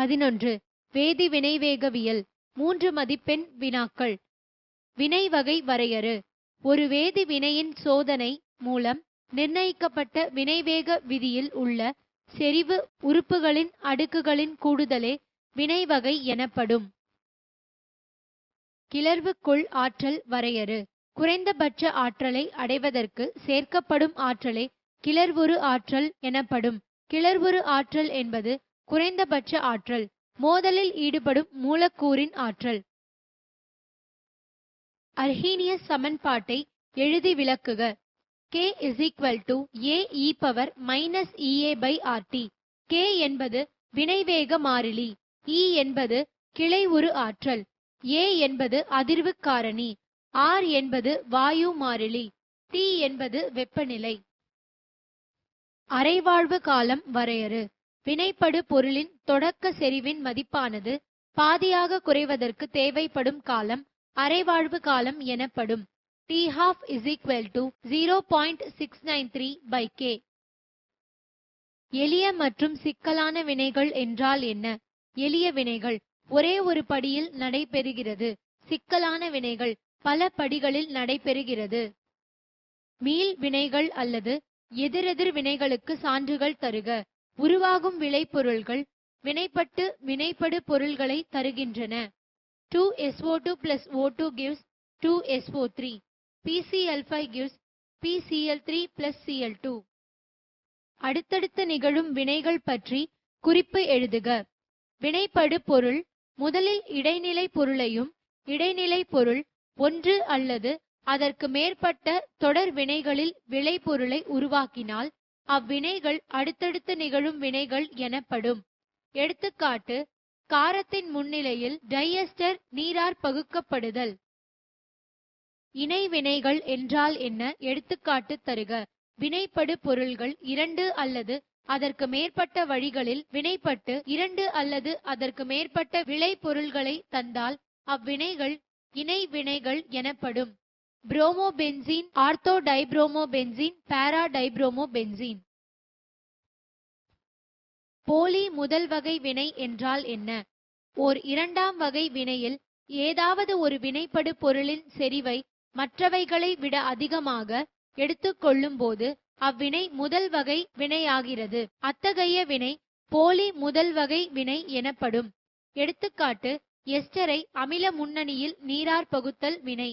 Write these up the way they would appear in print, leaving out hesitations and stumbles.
11. வேதி வினைவேகவியல் 3 மதிப்பெண் வினாக்கள். வினை வகை வரையறு. ஒரு வேதி வினையின் சோதனை மூலம் நிர்ணயிக்கப்பட்ட வினைவேக விதியில் உள்ள செறிவு உறுப்புகளின் அடுக்குகளின் கூடுதலே வினைவகை எனப்படும். கிளர்வுக்குள் ஆற்றல் வரையறு. குறைந்தபட்ச ஆற்றலை அடைவதற்கு சேர்க்கப்படும் ஆற்றலே கிளர்வுறு ஆற்றல் எனப்படும். கிளர்வுறு ஆற்றல் என்பது குறைந்தபட்ச ஆற்றல், மோதலில் ஈடுபடும் மூலக்கூறின் ஆற்றல். அர்ஹீனியஸ் சமன்பாட்டை எழுதி விளக்குக. K = Ae−EA/RT. K என்பது வினைவேக மாறிலி, E என்பது கிளை உரு ஆற்றல், A என்பது அதிர்வு காரணி, R என்பது வாயு மாறிலி, T என்பது வெப்பநிலை. அரைவாழ்வு காலம் வரையறு. வினைப்படு பொருளின் தொடக்க செறிவின் மதிப்பானது பாதியாக குறைவதற்கு தேவைப்படும் காலம் அரைவாழ்வு காலம் எனப்படும். T12 = 0.693/K. எளிய மற்றும் சிக்கலான வினைகள் என்றால் என்ன? எளிய வினைகள் ஒரே ஒரு படியில் நடைபெறுகிறது. சிக்கலான வினைகள் பல படிகளில் நடைபெறுகிறது. மீள் வினைகள் அல்லது எதிரெதிர் வினைகளுக்கு சான்றுகள் தருக. உருவாகும் விளைபொருள்கள் வினைப்பட்டு வினைப்படு பொருள்களை தருகின்றன. 2SO2 + O2 gives 2SO3. PCl5 gives PCl3 + Cl2. அடுத்தடுத்து நிகழும் வினைகள் பற்றி குறிப்பு எழுதுக. வினைப்படு பொருள் முதலில் இடைநிலை பொருளையும் இடைநிலை பொருள் ஒன்று அல்லது அதற்கு மேற்பட்ட தொடர் வினைகளில் விளைபொருளை உருவாக்கினால் அவ்வினைகள் அடுத்தடுத்து நிகழும் வினைகள் எனப்படும். எடுத்துக்காட்டு: காரத்தின் முன்னிலையில் டைஎஸ்டர் நீராற் பகுக்கப்படுதல். இணை வினைகள் என்றால் என்ன? எடுத்துக்காட்டு தருக. வினைப்படு பொருள்கள் 2 அல்லது அதற்கு மேற்பட்ட வழிகளில் வினைப்பட்டு 2 அல்லது அதற்கு மேற்பட்ட விளைபொருள்களை தந்தால் அவ்வினைகள் இணை வினைகள் எனப்படும். புரோமோபென்சீன், ஆர்த்தோடைப்ரோமோபென்சீன், பாராடைப்ரோமோபென்சீன். போலி முதல் வகை வினை என்றால் என்ன? ஓர் இரண்டாம் வகை வினையில் ஏதாவது ஒரு வினைப்படு பொருளின் செறிவை மற்றவைகளை விட அதிகமாக எடுத்துக்கொள்ளும் போது அவ்வினை முதல் வகை வினையாகிறது. அத்தகைய வினை போலி முதல் வகை வினை எனப்படும். எடுத்துக்காட்டு: எஸ்டரை அமில முன்னணியில் நீராற் பகுத்தல் வினை.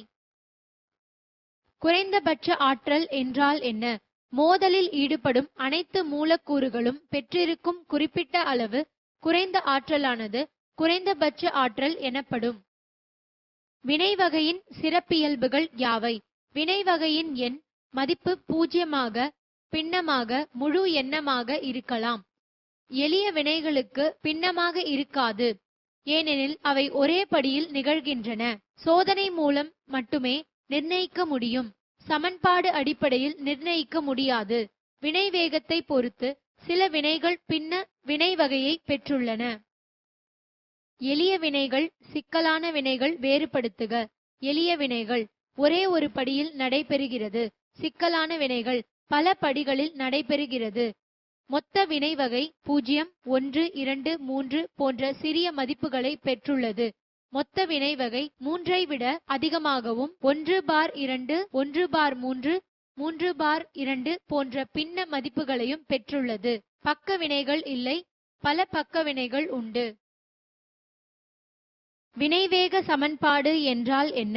குறைந்தபட்ச ஆற்றல் என்றால் என்ன? மோதலில் ஈடுபடும் அனைத்து மூலக்கூறுகளும் பெற்றிருக்கும் குறிப்பிட்ட அளவு குறைந்த ஆற்றலானது குறைந்தபட்ச ஆற்றல் எனப்படும். வினைவகையின் சிறப்பியல்புகள் யாவை? வினைவகையின் எண் மதிப்பு பூஜ்யமாக, பின்னமாக, முழு எண்ணமாக இருக்கலாம். எளிய வினைகளுக்கு பின்னமாக இருக்காது, ஏனெனில் அவை ஒரே படியில் நிகழ்கின்றன. சோதனை மூலம் மட்டுமே நிர்ணயிக்க முடியும். சமன்பாடு அடிப்படையில் நிர்ணயிக்க முடியாது. வினை வேகத்தை பொறுத்து சில வினைகள் பின்ன வினை வகையை பெற்றுள்ளன. எளிய வினைகள், சிக்கலான வினைகள் வேறுபடுத்துக. எளிய வினைகள் ஒரே ஒரு படியில் நடைபெறுகிறது. சிக்கலான வினைகள் பல படிகளில் நடைபெறுகிறது. மொத்த வினை வகை 0, 1, 2, 3 போன்ற சிறிய மதிப்புகளை பெற்றுள்ளது. மொத்த வினை வகை 3 ஐ விட அதிகமாகவும் 1/2, 1/3, 3/2 போன்ற பின்ன மதிப்புகளையும் பெற்றுள்ளது. பக்க வினைகள் இல்லை, பல பக்க வினைகள் உண்டு. வினைவேக சமன்பாடு என்றால் என்ன?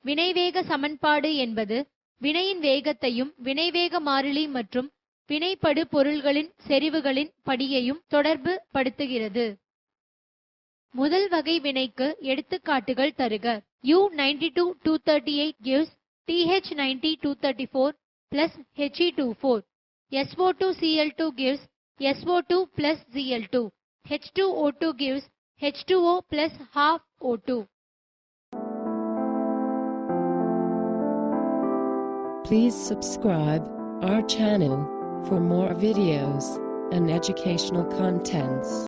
வினைவேக சமன்பாடு என்பது வினையின் வேகத்தையும் வினைவேக மாறிலி மற்றும் வினைப்படு பொருள்களின் செறிவுகளின் படியையும் தொடர்பு படுத்துகிறது. முதல் வகை வினைக்கு எடுத்துக்காட்டுகள் தருக. U92-238 gives TH90-234 plus He24. SO2-Cl2 gives SO2 plus Cl2. H2O2 gives H2O plus half O2. Please subscribe our channel for more videos and educational contents.